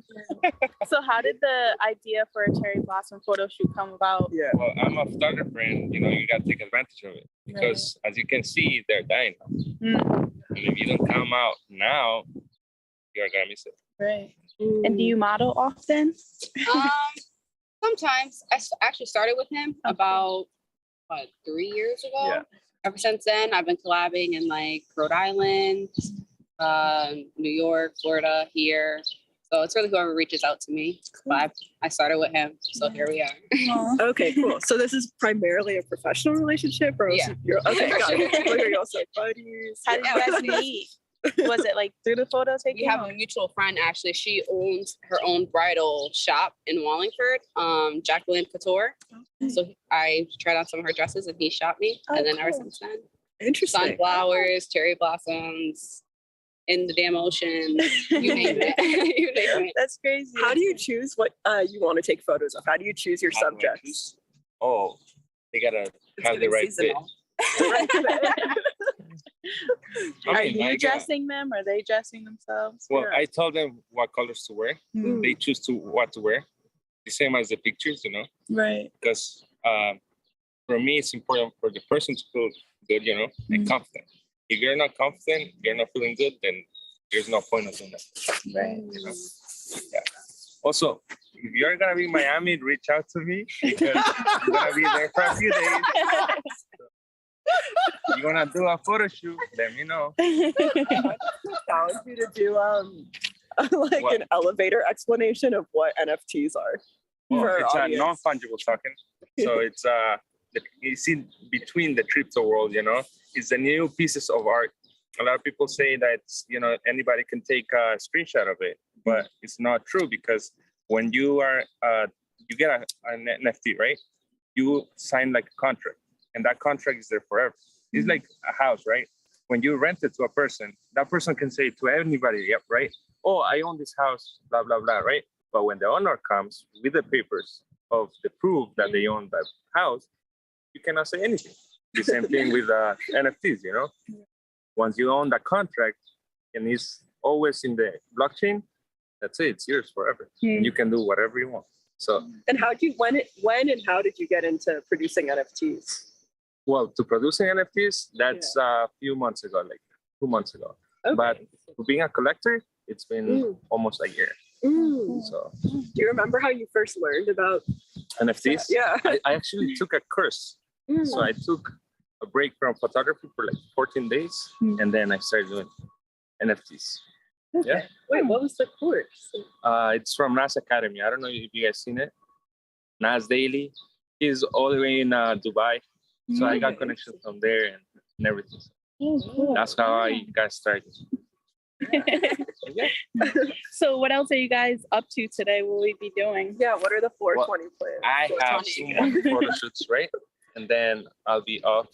F: So how did the idea for a cherry blossom photo shoot come about?
D: Yeah.
E: Well, I'm a photographer, and you gotta take advantage of it because, as you can see, they're dying. And if you don't come out now, you're gonna miss it.
F: Right. And do you model often?
G: Sometimes I actually started with him about 3 years ago.
D: Yeah.
G: Ever since then, I've been collabing in like Rhode Island, New York, Florida, here. So it's really whoever reaches out to me. But I started with him, so here we are.
D: Okay, cool. So this is primarily a professional relationship, or
G: Yeah.
D: Okay, got it. Look, you're also buddies.
F: How did you guys meet? Was it like through the photo taking?
G: We have a mutual friend, actually. She owns her own bridal shop in Wallingford, Jacqueline Couture. So I tried on some of her dresses and he shot me.
F: Oh,
G: and then ever
F: cool.
G: since then,
D: Interesting.
G: sunflowers, cherry blossoms, in the damn ocean, you name it. You name it.
F: That's crazy.
D: How do you choose what you want to take photos of? How do you choose your
E: How do I
D: subjects?
E: choose? Oh, they gotta
G: It's
E: have the
G: giving
E: right fit.
G: seasonal.
F: Are
E: Okay,
F: you dressing them? Are they dressing themselves?
E: Well, I tell them what colors to wear.
F: Mm.
E: They choose what to wear. The same as the pictures,
F: Right.
E: because for me, it's important for the person to feel good, and confident. If you're not confident, you're not feeling good, then there's no point of doing that.
F: Right.
E: Yeah. Also, if you're gonna be in Miami, reach out to me because I'm gonna be there for a few days. You wanna do a photo shoot? Let me know.
D: Challenge you to do like
E: What?
D: an elevator explanation of what NFTs are.
E: Well,
D: for our
E: it's a
D: audience.
E: non-fungible token, so it's in between the crypto world. It's the new pieces of art. A lot of people say that anybody can take a screenshot of it, but it's not true because when you get an NFT, right? You sign like a contract, and that contract is there forever. It's like a house, right? When you rent it to a person, that person can say to anybody, yep, right? Oh, I own this house, blah, blah, blah, right? But when the owner comes with the papers of the proof that they own that house, you cannot say anything. The same thing with NFTs, Once you own that contract and it's always in the blockchain, that's it. It's yours forever. And you can do whatever you want. So,
D: And when and how did you get into producing NFTs?
E: well, to producing NFTs, that's a few months ago, like 2 months ago.
D: Okay.
E: But to being a collector, it's been almost a year. So
D: Do you remember how you first learned about?
E: NFTs?
D: Yeah.
E: I actually took a course. So I took a break from photography for like 14 days, and then I started doing NFTs. Yeah.
D: Wait, what was the course?
E: It's from Nas Academy. I don't know if you guys seen it. Nas Daily. He's all the way in Dubai. So I got connections from there and everything. That's how I got started.
F: So what else are you guys up to today? Will we be doing?
D: Yeah, what are the 420 plans?
E: I have
G: 420.
E: some photo shoots, right? And then I'll be off.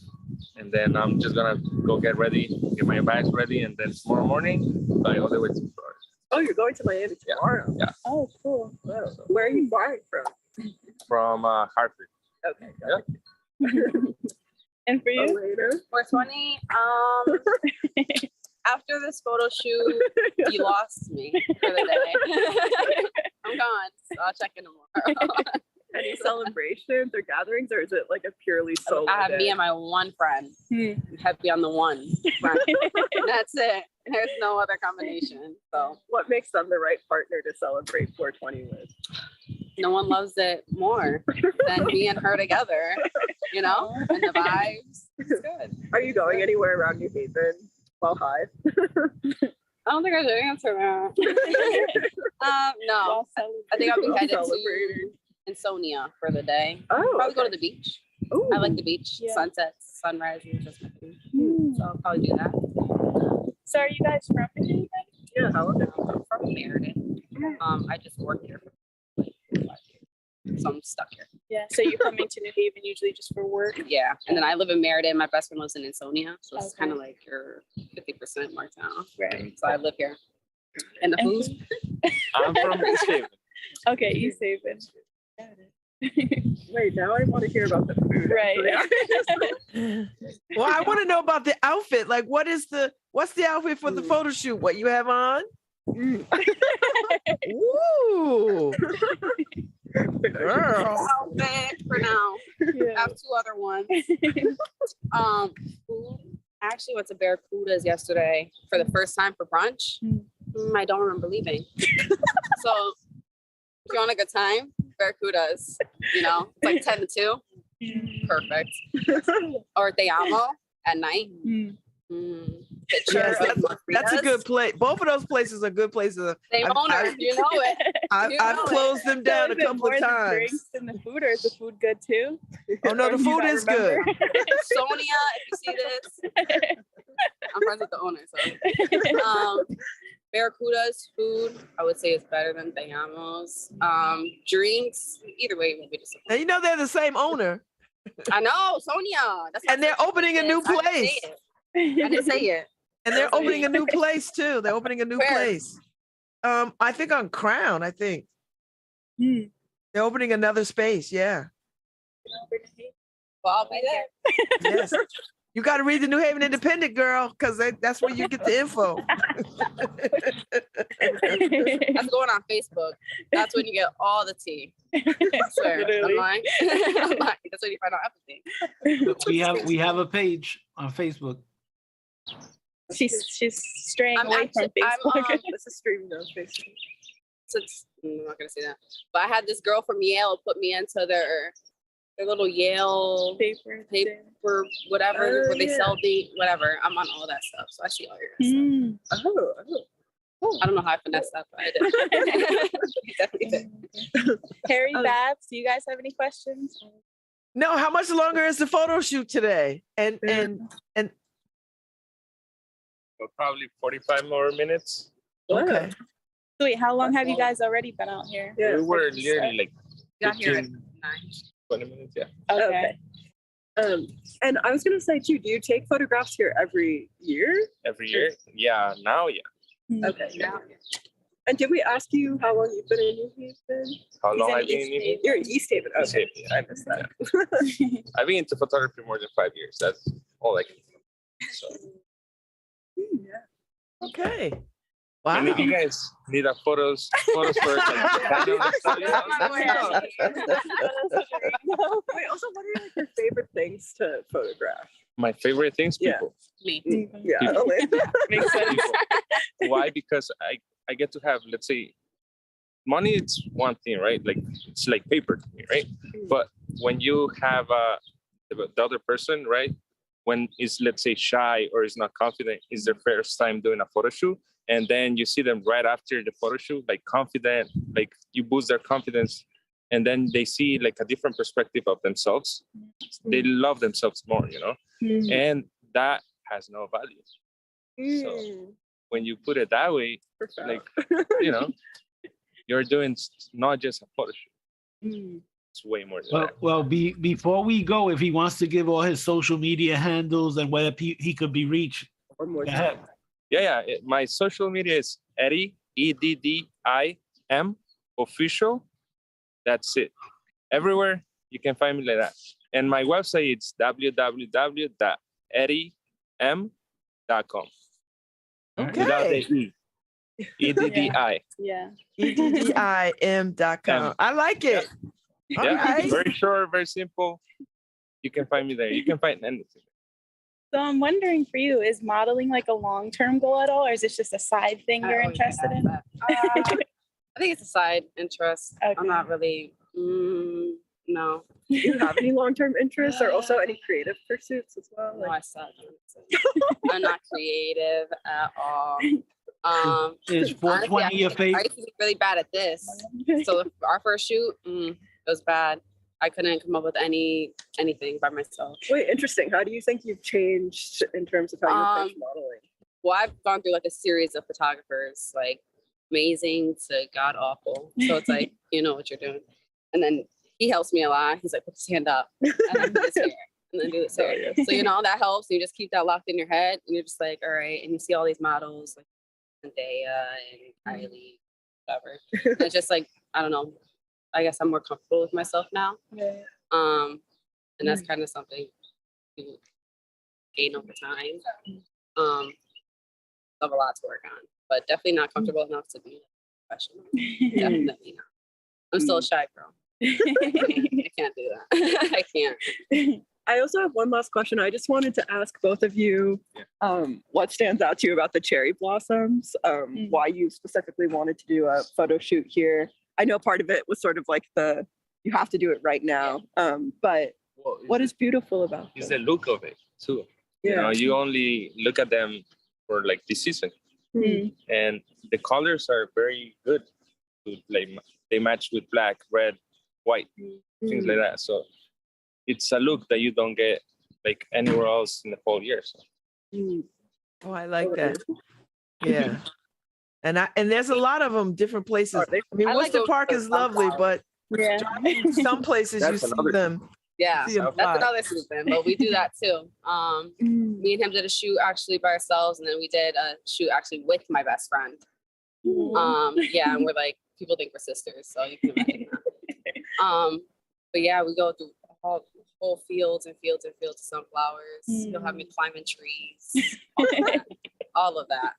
E: And then I'm just gonna go get ready, get my bags ready, and then tomorrow morning, fly all the way to Florida.
D: Oh, you're going to Miami tomorrow.
E: Yeah.
F: Oh, cool.
D: Wow. Where are you flying from?
E: From Hartford.
D: Okay. Got
F: And for you?
D: Later.
G: 420. After this photo shoot, you lost me for the day. I'm gone. So I'll check in tomorrow.
D: Any celebrations or gatherings, or is it like a purely solo?
G: I have
D: day?
G: me and my one friend. Heavy on the one friend. That's it. There's no other combination. So
D: What makes them the right partner to celebrate 420 with?
G: no one loves it more than me and her together, and the vibes. It's good.
D: Are you going anywhere around New Haven while high?
G: I don't think I should answer that. No, I think I'll be headed to
D: Celebrating.
G: Insonia for the day.
D: Oh,
G: Probably go to the beach.
D: Ooh.
G: I like the beach.
F: Yeah.
G: Sunsets, sunrises, just my thing. So I'll probably do that.
F: So are you guys from New
D: Yeah, how long have you
G: I'm from Meriden. I just work here for like 5 years. So I'm stuck here.
F: Yeah. So you're coming to New Haven usually just for work?
G: Yeah. And then I live in Meriden. My best friend lives in Insonia. So it's
F: Okay.
G: kind of like your 50% more town.
F: Right.
G: So I live here. And the food.
E: I'm from East Haven.
F: Okay, East Haven.
D: Wait, now I want to hear about the food.
F: Right.
D: actually.
B: Well, I want to know about the outfit. Like, what's the outfit for the photo shoot? What you have on? Ooh, girl.
G: Outfit for now. I
F: Yeah.
G: have 2 other ones. Food. I actually went to Barracuda's yesterday for the first time for brunch. I don't remember leaving. So if you want a good time, Barracuda's, it's like 10 to 2. Perfect. Or Te Amo at night. Picture
B: Yes,
G: of
B: that's a
G: margaritas.
B: good place. Both of those places are good places.
G: Same
B: I've-
G: owner,
B: I've-
G: you know it.
B: I've
G: You know it.
B: closed them down
F: So
B: a
F: is it
B: couple
F: more
B: of
F: the
B: times.
F: drinks than the food, or is the food good too?
B: Oh no, the
F: Or do you
B: food
F: not
B: is good.
F: remember?
G: Sonia, if you see this, I'm friends with the owner. So, Barracuda's food, I would say, is better than Te Amo's. Drinks, either way, it won't be
B: Now
G: disappointing.
B: you know they're the same owner,
G: I know, Sonia. That's
B: and they're opening a new place.
G: I didn't say it.
B: And they're
G: That's
B: opening a
G: me.
B: new place too. They're opening a new
G: Where?
B: place. I think on Crown. I think
F: Hmm.
B: they're opening another space. Yeah.
G: Well, I'll be there.
B: Yes. You got to read the New Haven Independent, girl, because that's where you get the info.
G: That's going on Facebook. That's when you get all the tea. I swear.
F: Literally.
G: I'm lying. I'm lying. That's when you find out everything.
C: We have a page on Facebook.
F: She's straying
G: I'm
F: away from
G: actually,
F: Facebook.
D: This is streaming on Facebook.
G: I'm not gonna say that. But I had this girl from Yale put me into their little Yale
F: Paper.
G: paper, whatever,
D: Oh,
G: where they
D: yeah.
G: sell the whatever. I'm on all that stuff, so I see all your stuff.
D: Oh,
G: I don't know how I finessed that, but I did. Definitely did.
F: Harry,
D: Oh.
F: Babz, do you guys have any questions?
B: No, how much longer is the photo shoot today? And
E: Well, probably 45 more minutes.
B: okay.
F: So wait, how long have you guys already been out here?
D: Yeah.
E: We were literally like
G: Got here at
E: 15,
G: 9.
E: 20 minutes. Yeah.
F: Okay.
D: And I was gonna say too, do you take photographs here every year?
E: Every year. Yeah. Now, yeah.
D: Okay.
G: Yeah.
D: And did we ask you how long you've been in New Haven?
E: How
F: He's
E: long
F: in
E: I've been
F: East
E: in New Haven?
D: You're in East Haven.
E: East
D: Okay.
E: Haven,
D: I missed that.
E: I've been into photography more than 5 years. That's all I can do. So,
B: Okay.
E: and
B: Wow.
E: if you guys need a photos for like the channel and stuff, you know,
G: I'm
E: let me know.
D: Wait, also, what are like your favorite things to photograph?
E: My favorite things,
D: Yeah.
E: people.
G: Me.
D: Yeah.
E: People.
F: Makes sense.
E: People. Why? Because I get to have, let's say, money. It's one thing, right? Like it's like paper to me, right? But when you have the other person, right? When is, let's say, shy or is not confident, is their first time doing a photo shoot, and then you see them right after the photo shoot, like confident, like you boost their confidence, and then they see like a different perspective of themselves. They love themselves more, you know, and that has no value. So when you put it that way, like, you know, you're doing not just a photo shoot. It's way more than that.
C: Well, before we go, if he wants to give all his social media handles and where he could be reached,
D: Or more.
C: go ahead.
E: Yeah. My social media is Eddie, EDDIM official. That's it. Everywhere you can find me like that. And my website is www.eddiem.com. Without the
B: Okay.
E: E. EDDI.
F: Yeah.
B: EDDIM.com. I like it. All
E: Yeah,
B: right.
E: very short, very simple. You can find me there. You can find anything.
F: So I'm wondering for you, is modeling like a long-term goal at all, or is this just a side thing you're interested in?
G: I think it's a side interest.
F: Okay.
G: I'm not really. No.
D: Do you have any long-term interests or also any creative pursuits as well?
G: No, I suck. I'm not creative at all.
C: Is 420 your
G: I
C: favorite?
G: used to be really bad at this. So our first shoot, It was bad. I couldn't come up with anything by myself.
D: Wait, interesting. How do you think you've changed in terms of how you approach modeling?
G: Well, I've gone through like a series of photographers, like amazing to god awful. So it's like, you know what you're doing. And then he helps me a lot. He's like, put his hand up and then do this here and then do this here. So, you know, that helps. You just keep that locked in your head. And you're just like, all right. And you see all these models like Zendaya and Kylie, whatever. And it's just like, I don't know. I guess I'm more comfortable with myself now.
D: Yeah.
G: And that's kind of something you gain over time. Have a lot to work on, but definitely not comfortable enough to be professional. Definitely not. I'm still a shy girl. I can't do that. I can't.
D: I also have one last question. I just wanted to ask both of you what stands out to you about the cherry blossoms, why you specifically wanted to do a photo shoot here. I know part of it was sort of like you have to do it right now, but what is beautiful about
E: It's
D: them?
E: the look of it too. You know, you only look at them for like this season, and the colors are very good. Like they match with black, red, white, things like that. So it's a look that you don't get like anywhere else in the whole year. So.
B: Oh, I like that. Yeah. And there's a lot of them, different places. I mean,
G: I like
B: Worcester
G: those-
B: Park
G: those
B: is lovely,
G: sunflowers.
B: but
F: Yeah.
B: some places you
E: That's
B: see
E: another-
B: them.
G: Yeah,
B: See 'em
G: that's
B: fly.
G: another season, but we do that too. Me and him did a shoot actually by ourselves, and then we did a shoot actually with my best friend. Yeah, and we're like, people think we're sisters, so you can imagine that. But yeah, we go through whole fields and fields and fields of sunflowers. He'll have me climbing trees, all of that.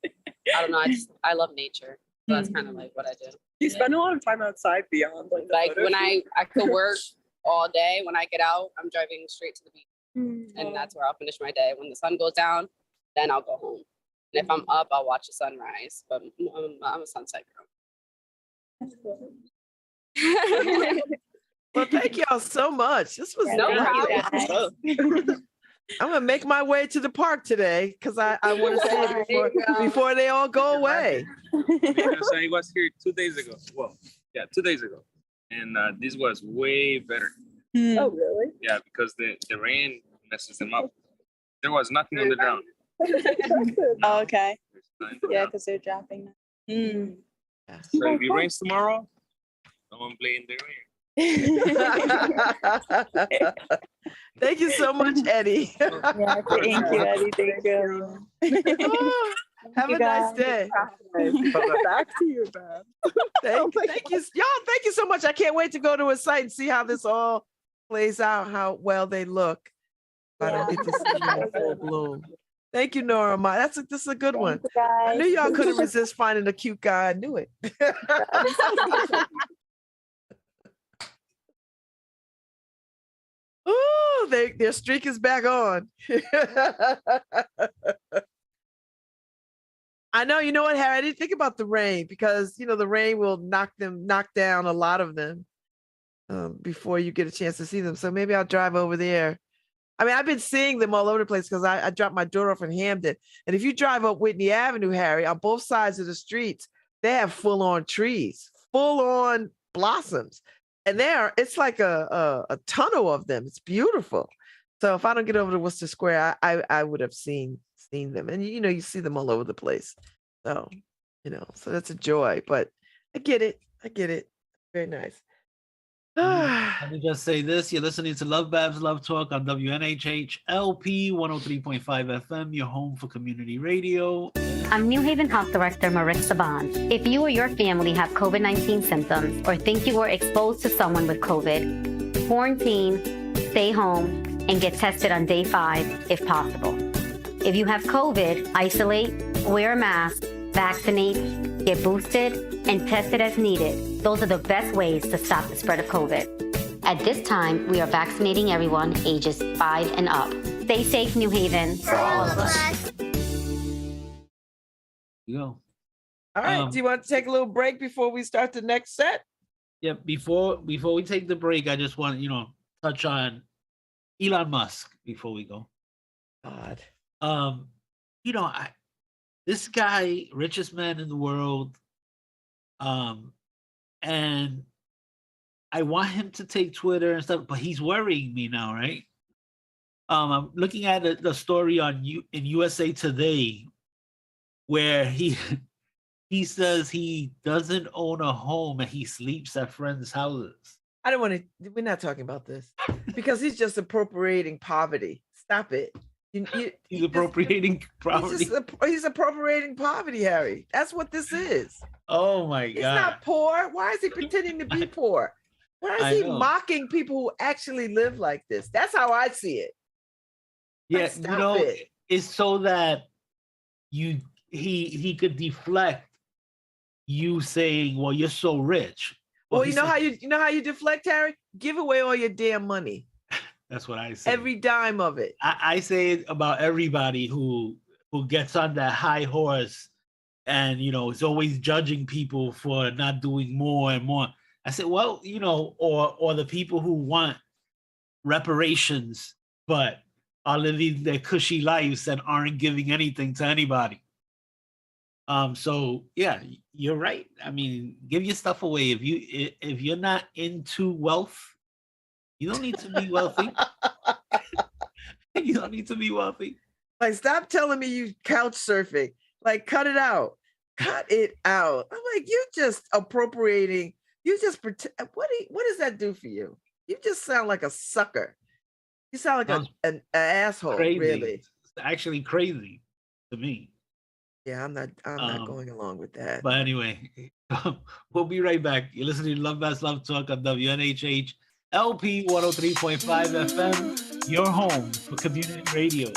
G: I don't know. I love nature, so that's kind of like what I do.
D: You spend a lot of time outside beyond the
G: Like
D: photo
G: when
D: shoot?
G: I could work all day. When I get out, I'm driving straight to the beach, and that's where I'll finish my day. When the sun goes down, then I'll go home. And if I'm up, I'll watch the sunrise. But I'm a sunset girl.
B: Well, thank y'all so much. This was
G: No
B: great.
G: problem.
B: I'm gonna make my way to the park today because I want to see it before they all go away.
E: Because I was here 2 days ago. Well, yeah, 2 days ago, and this was way better.
D: Oh, really?
E: Yeah, because the rain messes them up. There was nothing on the ground.
F: Oh, okay.
E: There's nothing.
F: Yeah, because they're dropping now.
E: So if it rains tomorrow, someone play in the rain.
B: Thank you so much, Eddie.
F: Yeah, thank you, Eddie. Thank you.
B: Oh, have a nice day.
D: Back to you, Babz.
B: Thank you. Y'all, thank you so much. I can't wait to go to a site and see how this all plays out, how well they look. I don't get to see them in full bloom. Thank you, Nora. This is a good one. I knew y'all couldn't resist finding a cute guy. I knew it. Ooh, their streak is back on. I know, you know what, Harry? I didn't think about the rain because, the rain will knock down a lot of them before you get a chance to see them. So maybe I'll drive over there. I mean, I've been seeing them all over the place because I dropped my daughter off in Hamden. And if you drive up Whitney Avenue, Harry, on both sides of the streets, they have full-on trees, full-on blossoms. And it's like a tunnel of them. It's beautiful. So if I don't get over to Worcester Square, I would have seen them. And you see them all over the place. So, so that's a joy. But I get it. Very nice.
C: Let me just say this. You're listening to LoveBabz Love Talk on WNHH LP 103.5 FM, your home for community radio.
H: I'm New Haven Health Director Maritza Babz. If you or your family have COVID-19 symptoms or think you were exposed to someone with COVID, quarantine, stay home, and get tested on day 5 if possible. If you have COVID, isolate, wear a mask, vaccinate, get boosted, and test it as needed. Those are the best ways to stop the spread of COVID. At this time, we are vaccinating everyone ages 5 and up. Stay safe, New Haven, for all of us.
C: You go.
B: All right. Do you want to take a little break before we start the next set?
C: Yeah, before we take the break, I just want to, touch on Elon Musk before we go.
B: God.
C: This guy, richest man in the world, and I want him to take Twitter and stuff, but he's worrying me now, right? I'm looking at the story in USA Today, where he says he doesn't own a home and he sleeps at friends' houses.
B: I don't want to. We're not talking about this because he's just appropriating poverty. Stop it.
C: He's appropriating poverty.
B: He's appropriating poverty, Harry. That's what this is.
C: Oh my God.
B: He's not poor. Why is he pretending to be poor? Why is he mocking people who actually live like this? That's how I see it.
C: Yeah, it's so that he could deflect you saying, well, you're so rich.
B: Well, you know how you deflect, Harry? Give away all your damn money.
C: That's what I say.
B: Every dime of it.
C: I say it about everybody who gets on that high horse and, is always judging people for not doing more and more. I said, well, or the people who want reparations, but are living their cushy lives and aren't giving anything to anybody. So yeah, you're right. I mean, give your stuff away. If you're not into wealth, you don't need to be wealthy. You don't need to be wealthy.
B: Like, stop telling me you couch surfing. Like, cut it out. Cut it out. I'm like, you're just appropriating. You just pretend. What does that do for you? You just sound like a sucker. You sound like an asshole.
C: Crazy.
B: Really.
C: It's actually crazy to me.
B: Yeah, I'm not going along with that.
C: But anyway, we'll be right back. You're listening to LoveBabz Love Talk on WNHH LP 103.5 FM, your home for community radio.